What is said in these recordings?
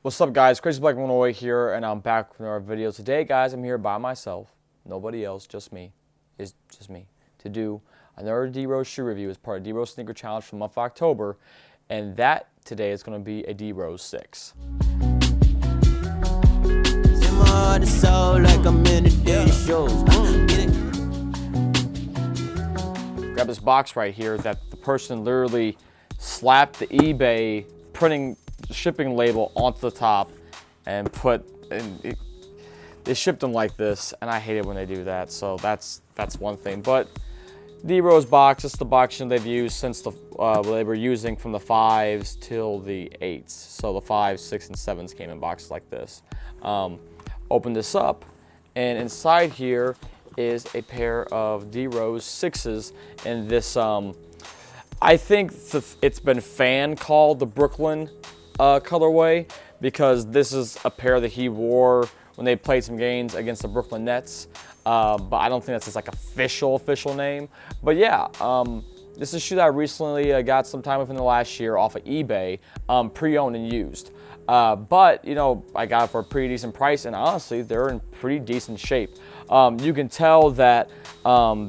What's up, guys? Crazy Black Illinois here, and I'm back with another video. Today, guys, I'm here by myself, nobody else, just me, to do another D-Rose shoe review as part of D-Rose Sneaker Challenge for the month of October, and that today is going to be a D-Rose 6. Grab this box right here that the person literally slapped the eBay printing shipping label onto the top and they shipped them like this, and I hate it when they do that. So that's one thing. But D-Rose box, it's the box they've used since they were using from the 5s till the 8s. So the 5s, 6, and 7s came in boxes like this. Open this up, and inside here is a pair of D-Rose 6s, and this I think it's been fan called the Brooklyn colorway, because this is a pair that he wore when they played some games against the Brooklyn Nets, but I don't think that's his like official name. But yeah, this is a shoe that I recently got sometime within the last year off of eBay, pre-owned and used. But you know, I got it for a pretty decent price, and honestly, they're in pretty decent shape. You can tell that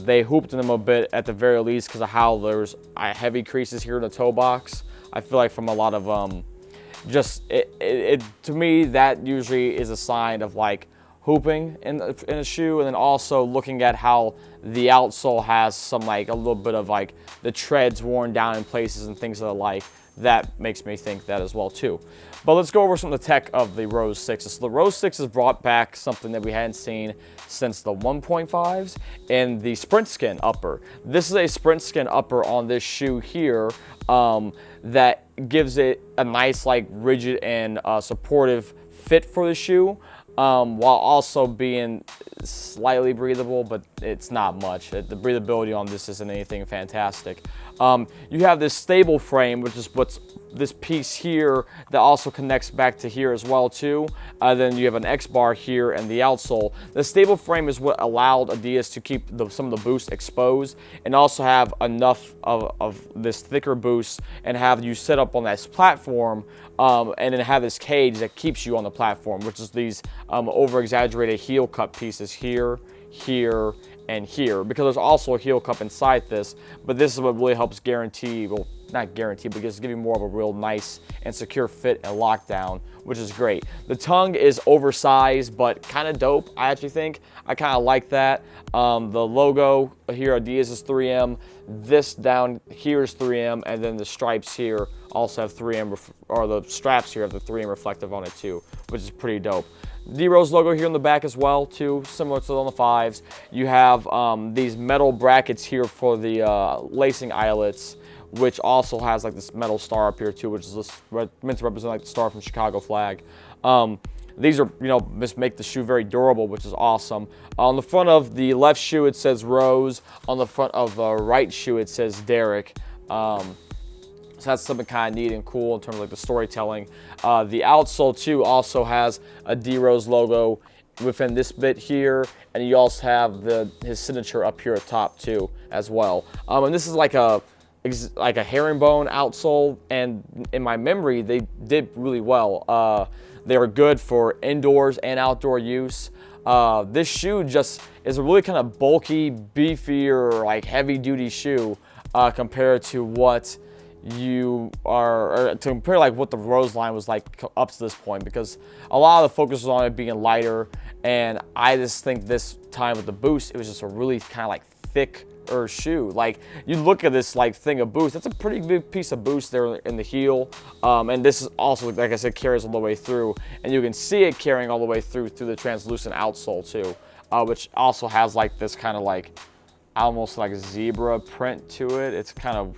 they hooped in them a bit at the very least because of how there's heavy creases here in the toe box. I feel like from a lot of to me, that usually is a sign of like hooping in a shoe, and then also looking at how the outsole has some like a little bit of like the treads worn down in places and things of the like. That makes me think that as well too. But let's go over some of the tech of the Rose 6s. So the Rose 6 has brought back something that we hadn't seen since the 1.5s and the Sprint Skin upper. This is a Sprint Skin upper on this shoe here that gives it a nice like rigid and supportive fit for the shoe, while also being slightly breathable, but it's not much. The breathability on this isn't anything fantastic. You have this stable frame, which is what's this piece here that also connects back to here as well too. Then you have an X bar here and the outsole. The stable frame is what allowed Adidas to keep some of the boost exposed, and also have enough of this thicker boost, and have you set up on this platform, and then have this cage that keeps you on the platform, which is these over-exaggerated heel cup pieces here, here, and here, because there's also a heel cup inside this, but this is what really helps guarantee, well, not guarantee, but just give you more of a real nice and secure fit and lockdown, which is great. The tongue is oversized, but kind of dope, I actually think. I kind of like that. The logo here, Adidas, is 3M. This down here is 3M, and then the stripes here also have 3M, or the straps here have the 3M reflective on it too, which is pretty dope. D-Rose logo here in the back as well too, similar to on the 5s. You have these metal brackets here for the lacing eyelets, which also has like this metal star up here too, which is meant to represent like the star from Chicago flag. These are, you know, just make the shoe very durable, which is awesome. On the front of the left shoe, it says Rose. On the front of the right shoe, it says Derek. So that's something kind of neat and cool in terms of like the storytelling. The outsole too also has a D-Rose logo within this bit here, and you also have his signature up here at top too as well. And this is like a herringbone outsole, and in my memory, they did really well. They were good for indoors and outdoor use. This shoe just is a really kind of bulky, beefier, like heavy-duty shoe compared to what you are, or to compare like what the Rose line was like up to this point, because a lot of the focus was on it being lighter, and I just think this time with the boost, it was just a really kind of like thick shoe. Like, you look at this like thing of boost, that's a pretty big piece of boost there in the heel, and this is also, like I said, carries all the way through, and you can see it carrying all the way through the translucent outsole too, which also has like this kind of like almost like zebra print to it. It's kind of,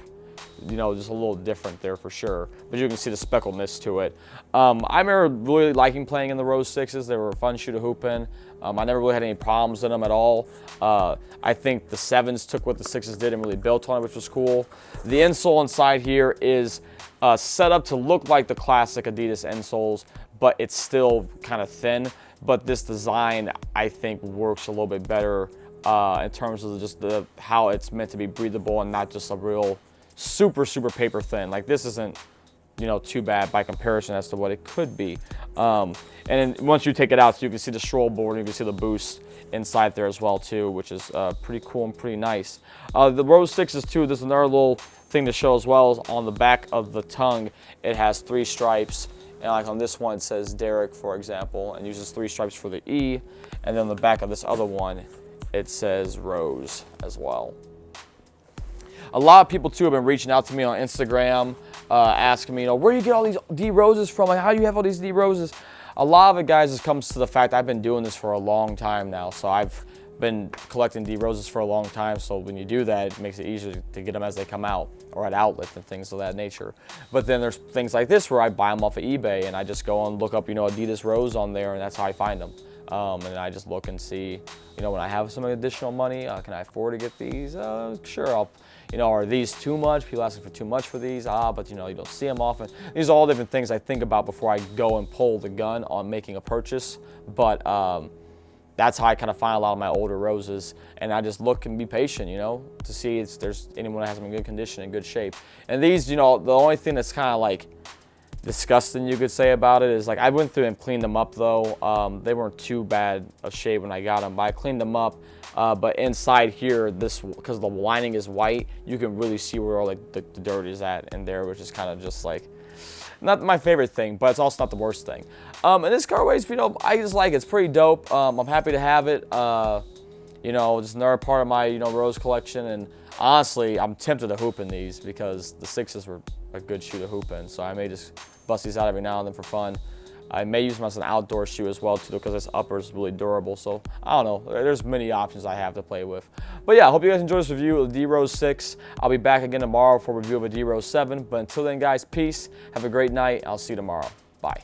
you know, just a little different there for sure, but you can see the speckledness to it. I remember really liking playing in the Rose 6s. They were a fun shoe to hoop in. I never really had any problems in them at all. I think the 7s took what the 6s did and really built on it, which was cool. The insole inside here is set up to look like the classic Adidas insoles, but it's still kind of thin. But this design, I think, works a little bit better in terms of just how it's meant to be breathable and not just a real super paper thin. Like, this isn't, you know, too bad by comparison as to what it could be. And then once you take it out, so you can see the stroll board, and you can see the boost inside there as well too, which is pretty cool and pretty nice. The Rose 6s too, there's another little thing to show as well, is on the back of the tongue, it has 3 stripes. And like on this one, it says Derek, for example, and uses 3 stripes for the E. And then on the back of this other one, it says Rose as well. A lot of people too have been reaching out to me on Instagram, asking me, where do you get all these D Roses from? Like, how do you have all these D Roses? A lot of it, guys, just comes to the fact I've been doing this for a long time now. So I've been collecting D Roses for a long time. So when you do that, it makes it easier to get them as they come out, or at outlets and things of that nature. But then there's things like this where I buy them off of eBay, and I just go and look up, Adidas Rose on there, and that's how I find them. And I just look and see, when I have some additional money, can I afford to get these? Sure, I'll, are these too much? People asking for too much for these? But you don't see them often. These are all different things I think about before I go and pull the gun on making a purchase. But that's how I kind of find a lot of my older roses, and I just look and be patient, to see if there's anyone that has them in good condition, in good shape. And these, the only thing that's kind of like disgusting, you could say, about it is, like, I went through and cleaned them up though. They weren't too bad of shape when I got them, but I cleaned them up. But inside here, because the lining is white, you can really see where all like the dirt is at in there, which is kind of just like not my favorite thing, but it's also not the worst thing. And this colorway, I just like it. It's pretty dope. I'm happy to have it. Just another part of my rose collection. And honestly, I'm tempted to hoop in these because the 6s were a good shoe to hoop in. So I may just bust these out every now and then for fun. I may use them as an outdoor shoe as well too, because this upper is really durable. So I don't know. There's many options I have to play with. But yeah, I hope you guys enjoyed this review of the D-Rose 6. I'll be back again tomorrow for a review of a D-Rose 7. But until then, guys, peace. Have a great night. I'll see you tomorrow. Bye.